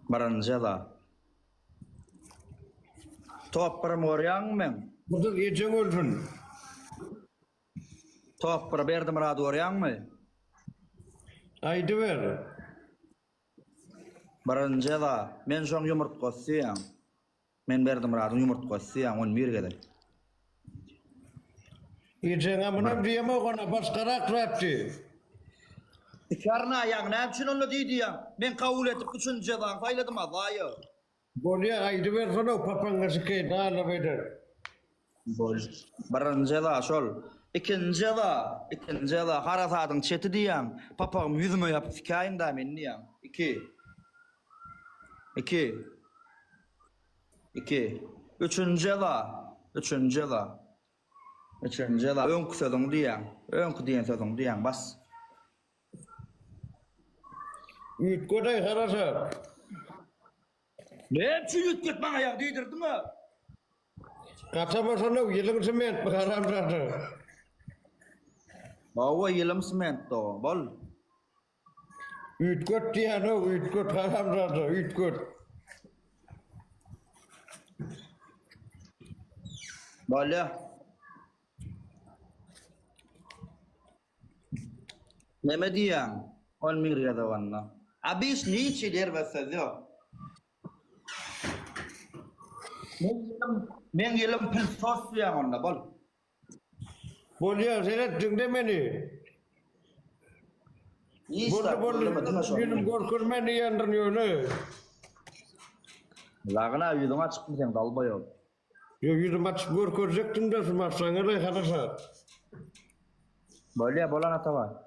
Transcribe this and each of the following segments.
Barınca da. Topparım oryan men. Burada geçen öldün. Toppar berdim rad oryan mı? Aydı ver. Barınca da. Men şoň ýumurtgasyýam. Men berdim radyň ýumurtgasyýam on mirgede. Geçen amınam diyeme ona başkarak rapti. Karna ýaň näçin onu diýdiň? Men kabul etip üçünji ýylan faýladym azaýy. Bolya aydı ver sana papanga sikey dağla beder. Bol. Barınca da şol. İkinji da harasadyň çeti diýäň. Papagym ýüzüme ýapyp fikäýin da men diýäň. 2. Üçünji da. Öňkü sözüň diýäň. Öňkü diýen sözüň diýäň bas. Üç koday harasa. Näçe ýetip maňa ýa diýdirdiňmi? Katama sana yılın sement haram zadı. Bawa ýylym sement to, bol. Üç kot diýen o, üç kot haram zadı, üç kot. Bolýa. Neme diýäň? 10 mirge de wanna. Abis niçe der basady? Men ýylym pil sos diýäň onda bol. Bolya seyret dinle beni. Benim korkurmen yandan yönü. Lagına ýüzüň açyk sen dalbaý ol. Yüzüm açıp korkuracaktım da smartsanı da harasa. Bolýa bolan ataba.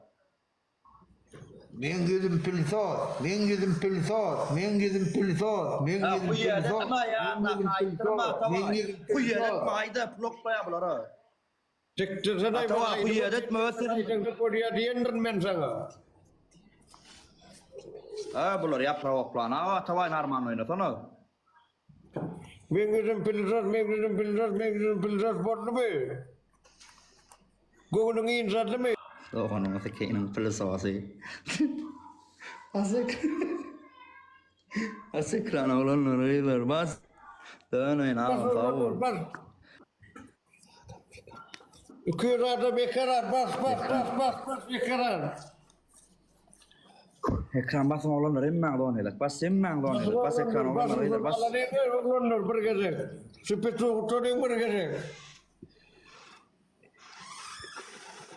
Men gözüm pilsos, men gözüm pilsos, men gözüm pilsos, men gözüm pilsos. Ama ya kaytırma tamam. Bu yere mayda bloklaya bulara. Çıktı sana Atava bu yere mösür. Korea diyendir men sana. Ha bular yapra plana atava narman oynatana. Men gözüm pilsos borlu mu? Goğunun inzatlı mı? Doğanın atekeinin filosofası. Asık rana olan oraylar bas. Dönün ağam sağ ol. İki rada bekarar bas bekarar. Ekran basın olanlar emmän doğanıylar. Bas emmän doğanıylar. Bas ekran olanlar bas. Olanlar bir gece. Süper tuğutunun bir gece.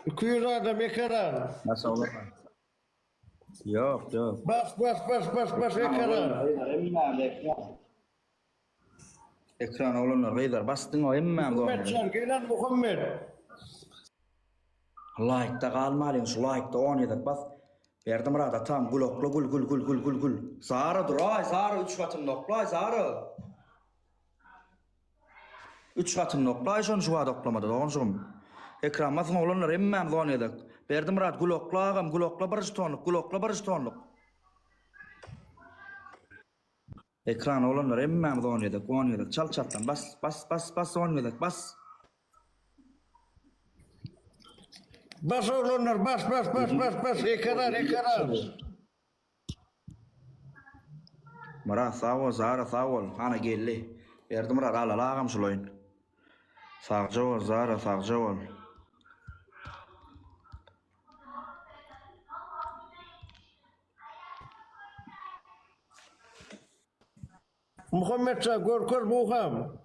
İki rada bekarar. Bas olanlar. Yok. Bas bekarar. Ekran olanlar gıydar. Bastın o emmän Muhammed doğanıylar. şarkıyla Muhammed. Like'da kalmalıyım şu like'da oynaydık bas. Verdim rada tam gulokla gul. Sarı dur ay sarı 3 katın noklay sarı. 3 katın noklay şu vada oklamadı doğanşum. Ekran basın olanlar emmem oynaydık. Verdim rada gulokla barış tonluk. Ekran olanlar emmem oynaydık. Çal bas oynaydık bas. Bas olanlar bas ekarar. Mara sağ ol. Hana geldi. Verdim rada alalağım şuloyun. Sağca ol. Muhammed sağ korkur Muham.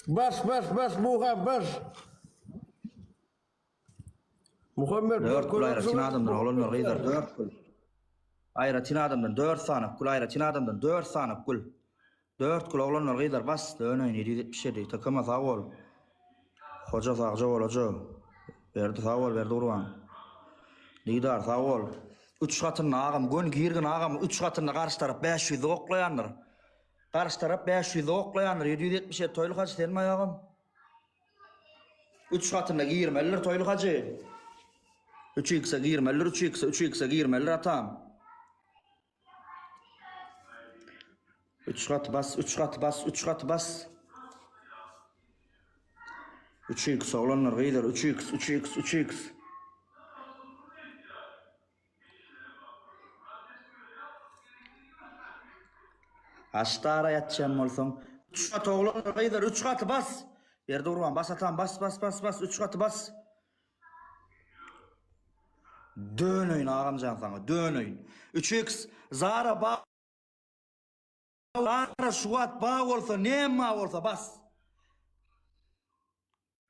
Bas Muham bas. Muhammed 4 kul ayra tina adamdan olanlar gıydar 4 kul. Ayra tina adamdan 4 sanık kul ayra tina adamdan 4 sanık kul. 4 kul olanlar gıydar bas. Dönün 777 takıma sağ ol. Hoca sağca ol hoca. Verdi sağ ol verdi urvan. Lidar sağ ol. 3 katın ağam gün girgin ağam 3 katında karşı taraf 500 oklayanlar. Karşı taraf 500 oklayanlar 777 toyluk hacı telma ağam. 3 katında girmeler toyluk hacı. 3x'e girmeler 3x'e girmeler atam. 3 kat bas 3x olanlar gıydar 3x. Aştara yatacağım olsun. 3 kat oğlanlar gıydar 3 katı bas. Yerde urban bas atan bas 3 katı bas. Dönöyin ağamcan sana dönöyin. 3x zara bağ. Zara şuat bağ olsa nema olsa bas.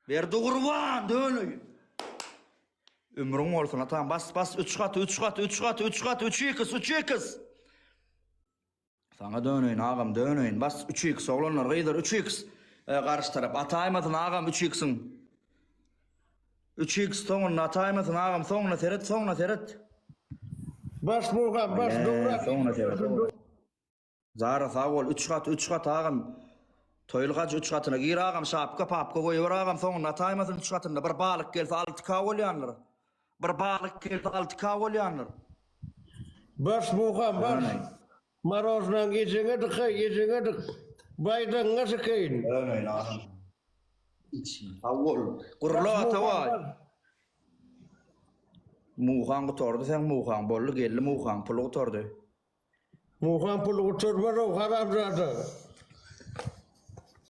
Yerde urban dönöyin. Ömrün olsun atan bas 3 katı 3x. Sana dönöyin ağam dönöyin bas 3x oğlanlar gıydar 3x. Karşı taraf ataymadın ağam 3x'in. 3x sonuna ataymadın ağam sonuna teret. Bas Muğan, bas Doğrak. Sonuna teret. Zara sağ ol 3 kat ağam. Toylgaç 3 katına gir ağam şapka papka koyuyor ağam sonuna ataymadın 3 katında bir balık gelse 6K olyanlar. Bir balık gelse 6K olyanlar. Bas Muğan, bas. Marozdan geçene dık. Baydan nasıl kayın? Öyle ağam. Avol. Kurla atavay. Muğan kutordu sen Muğan bollu geldi Muğan pulu kutordu. Muğan pulu kuturma o haram zaten.